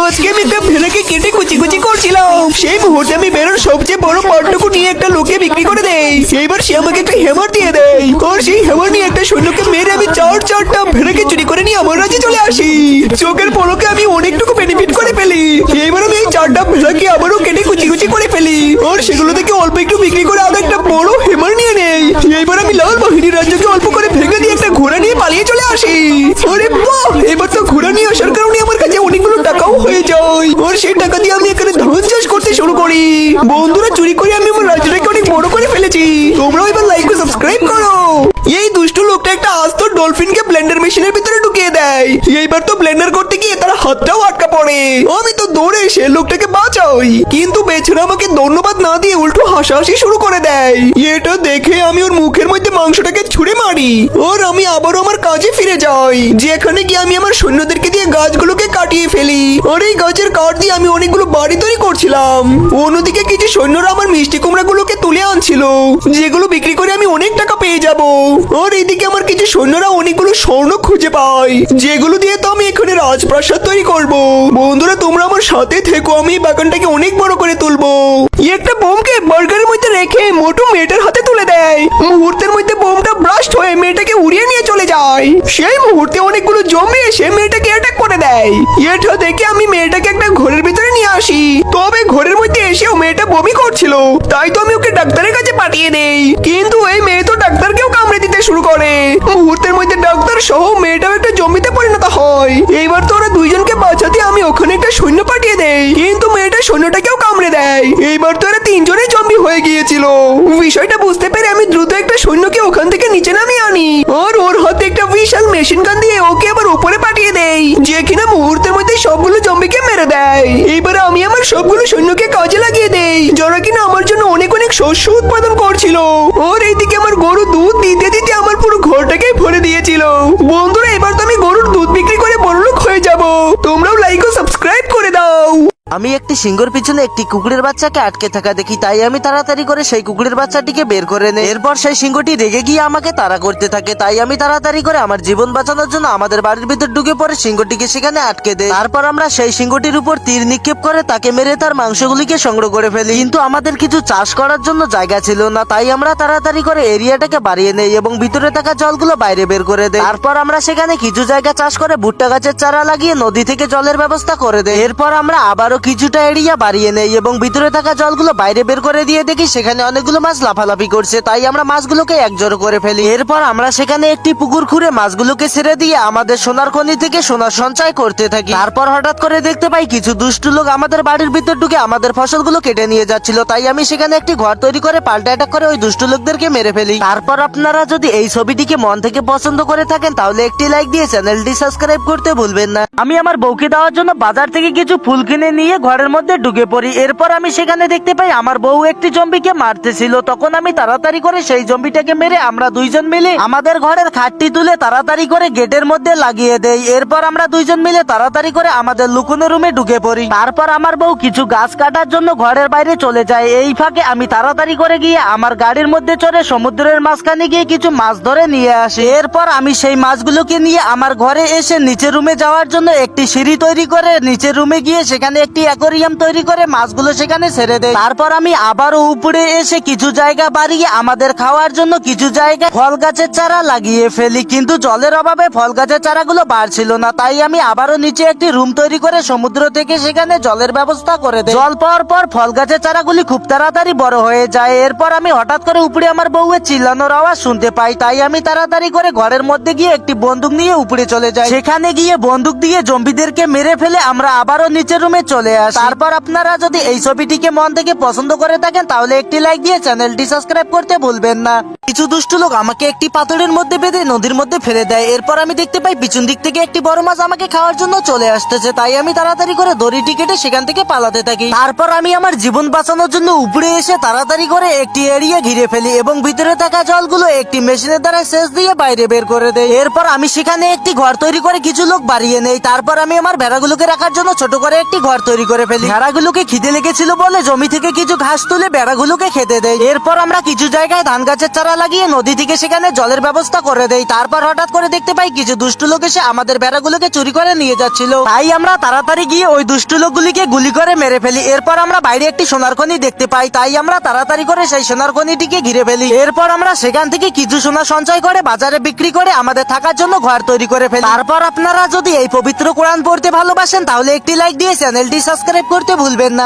আজকে আমি একটা ভেড়াকে কেটে কুচি কুচি করছিলাম, সেই মুহূর্তে আমি ভেড়ার সবচেয়ে বড় পার্টটুকু নিয়ে একটা লোকে বিক্রি করে দেই। এইবার সে আমাকে একটা হ্যামার দিয়ে দেয়, আর সেই হ্যামার নিয়ে একটা সৈন্যকে মেরে আমি চারটা ভেড়াকে চুরি করে নিয়ে আমার রাজ্যে চলে আসি। চোখের পলকে আমি অনেকটুকু বেনিফিট করে ফেলি। এইবার আমি এই 4টা ভেড়াকে আবারও কেটে কুচি কুচি করে ফেলি, আর সেগুলো থেকে অল্প একটু বিক্রি করে আরো একটা বড় হ্যামার নিয়ে নেই। এইবার আমি লাল বাহিনীর রাজ্যকে অল্প করে ভেঙে দিয়ে একটা ঘোড়া নিয়ে পালিয়ে চলে আসি। আরে বাহ, এবার তো ঘোড়া নিয়ে আসার কারণে আমার কাছে অনেকগুলো টাকাও হয়ে যায়, আর সেই টাকা দিয়ে আমি এখানে ধান চাষ করতে শুরু করি। বন্ধুরা, চুরি করে আমি আমার রাজ্যটাকে অনেক বড় করে ফেলেছি। তোমরাও এবার লাইক ও সাবস্ক্রাইব করো। এই দুষ্ট লোকটা একটা আস্ত ডলফিনকে ব্লেন্ডার মেশিনের ভিতরে ঢুকিয়ে দেয়। এইবার তো ব্লেন্ডার করতে গিয়ে তার হাতটাও আটকা পড়ে। আমি তো দৌড়ে এসে লোকটাকে বাঁচাই, কিন্তু বেচারা আমাকে ধন্যবাদ না দিয়ে উল্টো হাসাহাসি শুরু করে দেয়। এটা দেখে আমি ওর মুখের মধ্যে মাংসটাকে ছুঁড়ে মারি, আর আমি আবারও আমার কাজে ফিরে যাই, যেখানে গিয়ে আমি আমার সৈন্যদেরকে দিয়ে গাছগুলোকে কাটিয়ে ফেলি। আর এই গাছের কাঠ দিয়ে আমি অনেকগুলো বাড়ি তৈরি করছিলাম। অন্যদিকে কিছু সৈন্যরা আমার মিষ্টি কুমড়াগুলোকে তুলে আনছিল, যেগুলো বিক্রি করে আমি অনেক টাকা পেয়ে যাব। আর এইদিকে আমার কিছু সৈন্যরা অনেকগুলো স্বর্ণ খুঁজে পায়, যেগুলো দিয়ে তো আমি এখানে রাজপ্রাসাদ তৈরি করব। বন্ধুরা, তোমরা আমার সাথে থেকো, আমি এই বাগানটাকে অনেক বড় করে তুলবো। একটা বোমকে বার্গারের মধ্যে রেখে মোটু মেয়েটার হাতে তুলে দেয়। মুহূর্তের মধ্যে বোমটা ব্লাস্ট হয়ে মেয়েটাকে উড়িয়ে নিয়ে চলে যায়। সেই মুহূর্তে অনেকগুলো জম্বি এসে মেয়েটাকে অ্যাটাক করে দেয়। এটা দেখে আমি মেয়েটাকে একটা ঘরের ভিতরে নিয়ে আসি, তবে ঘরের মধ্যে এসেও মেয়েটা বমি করছিল, তাই তো আমি ওকে ডাক্তারের কাছে পাঠিয়ে দেই। কিন্তু এই মেয়ে তো ডাক্তারকেও কামড়ে দিতে শুরু করে। মুহূর্তের মধ্যে ডাক্তার সহ মেয়েটাও একটা জম্বিতে পরিণত হয়। এইবার তো ওরা দুইজনকে বাঁচাতে আমি ওখানে একটা সৈন্য পাঠিয়ে দেই, কিন্তু মেয়েটা সৈন্যটাকেও কামড়ে দেয়। এইবার তো এরা তিনজনেই জম্বি হয়ে গিয়েছিল। বিষয়টা বুঝতে পেরে আমি দ্রুত একটা সৈন্যকে ওখান থেকে নিচে নামিয়ে আনি, আর ওর হাতে একটা বিশাল মেশিন গান দিয়ে ওকে আবার উপরে পাঠিয়ে দেই, যে কিনা মুহূর্তের মধ্যে সবগুলো জম্বিকে মেরে দেয়। এইবার আমি আমার সবগুলো সৈন্যকে কাজে লাগিয়ে দেই, যারা কিনা আমার জন্য অনেক অনেক শস্য উৎপাদন করছিল। আর এইদিকে আমার গরু দুধ দিতে দিতে আমার পুরো ঘরটাকে ভরে দিয়েছিল। বন্ধুরা, এবার তো আমি গরুর দুধ বিক্রি করে বড়লোক হয়ে যাব। তোমরাও লাইক ও সাবস্ক্রাইব করে দাও। আমি একটি সিংহের পিছনে একটি কুকুরের বাচ্চাকে আটকে থাকা দেখি, তাই আমি তাড়াতাড়ি করে সেই কুকুরের বাচ্চাটিকে বের করে নেই। এরপর সেই সিংহটি রেগে গিয়ে আমাকে তাড়া করতে থাকে, তাই আমি তাড়াতাড়ি করে আমার জীবন বাঁচানোর জন্য আমাদের বাড়ির ভিতর ঢুকে পড়ে সিংহটিকে সেখানে আটকে দেয়। তারপর আমরা সেই সিংহটির উপর তীর নিক্ষেপ করে তাকে মেরে তার মাংসগুলিকে সংগ্রহ করে ফেলি। কিন্তু আমাদের কিছু চাষ করার জন্য জায়গা ছিল না, তাই আমরা তাড়াতাড়ি করে এরিয়াটাকে বাড়িয়ে নেই এবং ভিতরে থাকা জলগুলো বাইরে বের করে দেয়। তারপর আমরা সেখানে কিছু জায়গা চাষ করে ভুট্টা গাছের চারা লাগিয়ে নদী থেকে জলের ব্যবস্থা করে দেয়। এরপর আমরা আবারও কিছুটা এরিয়া বাড়িয়ে নেই এবং ভিতরে থাকা জলগুলো বাইরে বের করে দিয়ে দেখি সেখানে অনেকগুলো মাছ লাফালাফি করছে, তাই আমরা মাছগুলোকে একজোড় করে ফেলি। এরপর আমরা সেখানে একটি পুকুর খুঁড়ে মাছগুলোকে ছেড়ে দিয়ে আমাদের সোনার খনি থেকে সোনার সঞ্চয় করতে থাকি। তারপর হঠাৎ করে দেখতে পাই কিছু দুষ্টু লোক আমাদের বাড়ির ভিতর ঢুকে আমাদের ফসলগুলো কেটে নিয়ে যাচ্ছিল, তাই আমি সেখানে একটি ঘর তৈরি করে পাল্টা অ্যাটাক করে ওই দুষ্টু লোকদেরকে মেরে ফেলি। তারপর আপনারা যদি এই ছবিটিকে মন থেকে পছন্দ করে থাকেন তাহলে একটি লাইক দিয়ে চ্যানেলটি সাবস্ক্রাইব করতে ভুলবেন না। আমি আমার বউকে দেওয়ার জন্য বাজার থেকে কিছু ফুল কিনে নিয়ে ঘরের মধ্যে ঢুকে পড়ি। এরপর আমি সেখানে দেখতে পাই আমার বউ একটি জম্বিকে মারতেছিল, তখন আমি তাড়াতাড়ি করে সেই জম্বিটাকে মেরে আমরা দুইজন মিলে আমাদের ঘরের খাটটি তুলে তাড়াতাড়ি করে গেটের মধ্যে লাগিয়ে দেই। এরপর আমরা দুইজন মিলে তাড়াতাড়ি করে আমাদের লুকোনো রুমে ঢুকে পড়ি। তারপর আমার বউ কিছু গাছ কাটার জন্য ঘরের বাইরে চলে যায়। এই ফাঁকে আমি তাড়াতাড়ি করে গিয়ে আমার গাড়ির মধ্যে চড়ে সমুদ্রের মাঝখানে গিয়ে কিছু মাছ ধরে নিয়ে আসি। এরপর আমি সেই মাছগুলোকে নিয়ে আমার ঘরে এসে নিচের রুমে যাওয়ার জন্য একটি সিঁড়ি তৈরি করে নিচের রুমে গিয়ে সেখানে একটি অ্যাকোরিয়াম তৈরি করে মাছগুলো সেখানে ছেড়ে দেয়। তারপর আমি আবারও উপরে এসে কিছু জায়গা বাড়িয়ে আমাদের খাওয়ার জন্য কিছু জায়গা ফল গাছের চারা লাগিয়ে ফেলি, কিন্তু জলের অভাবে ফল গাছের চারাগুলো বাড়ছিল না, তাই আমি আবারও নিচে একটি রুম তৈরি করে সমুদ্র থেকে সেখানে জলের ব্যবস্থা করে দেই। জল পাওয়ার পর ফল গাছের চারাগুলি খুব তাড়াতাড়ি বড় হয়ে যায়। এরপর আমি হঠাৎ করে উপরে আমার বউয়ের চিল্লানোর আওয়াজ শুনতে পাই, তাই আমি তাড়াতাড়ি করে ঘরের মধ্যে গিয়ে একটি বন্দুক নিয়ে উপরে চলে যাই। সেখানে গিয়ে বন্দুক দিয়ে জম্বিদেরকে মেরে ফেলে আমরা আবারও নিচের রুমে চলে আসি। তারপর আপনারা যদি এই ছবিটিকে মন থেকে পছন্দ করে থাকেন তাহলে একটি লাইক দিয়ে চ্যানেলটি সাবস্ক্রাইব করতে ভুলবেন না। কিছু দুষ্টু লোক আমাকে একটি পাথরের মধ্যে বেঁধে নদীর মধ্যে ফেলে দেয়। এরপর আমি দেখতে পাই পিছন দিক থেকে একটি বড় মাছ আমাকে খাওয়ার জন্য চলে আসতেছে, তাই আমি তাড়াতাড়ি করে দড়িটি কেটে সেখান থেকে পালাতে থাকি। তারপর আমি আমার জীবন বাঁচানোর জন্য উপরে এসে তাড়াতাড়ি করে একটি এরিয়া ঘিরে ফেলি এবং ভিতরে থাকা জলগুলো একটি মেশিনের দ্বারা সেচ দিয়ে বাইরে বের করে দেয়। এরপর আমি সেখানে একটি ঘর তৈরি করে কিছু লোক বাড়িয়ে নেই। তারপর আমি আমার ভেড়াগুলোকে রাখার জন্য ছোট করে একটি ঘর তৈরি করে ফেলি। ভেড়াগুলোকে খিদে লেগেছিল বলে জমি থেকে কিছু ঘাস তুলে ভেড়াগুলোকে খেতে দেয়। এরপর আমরা কিছু জায়গায় ধান গাছের চারা লাগিয়ে নদী থেকে সেখানে জলের ব্যবস্থা করে দেই। তারপর হঠাৎ করে দেখতে পাই কিছু দুষ্টু লোক এসে আমাদের ভেড়াগুলোকে চুরি করে নিয়ে যাচ্ছিল। তাই আমরা তাড়াতাড়ি গিয়ে ওই দুষ্টু লোকগুলিকে গুলি করে মেরে ফেলি। এরপর আমরা বাইরে একটি সোনার খনি দেখতে পাই, তাই আমরা তাড়াতাড়ি করে সেই সোনার খনিটিকে ঘিরে ফেলি। এরপর আমরা সেখান থেকে কিছু সোনা সঞ্চয় করে বাজারে বিক্রি করে আমাদের থাকার জন্য ঘর তৈরি করে ফেলি। তারপর আপনারা যদি এই পবিত্র কোরআন পড়তে ভালোবাসেন তাহলে একটি লাইক দিয়ে চ্যানেলটি সাবস্ক্রাইব করতে ভুলবেন না।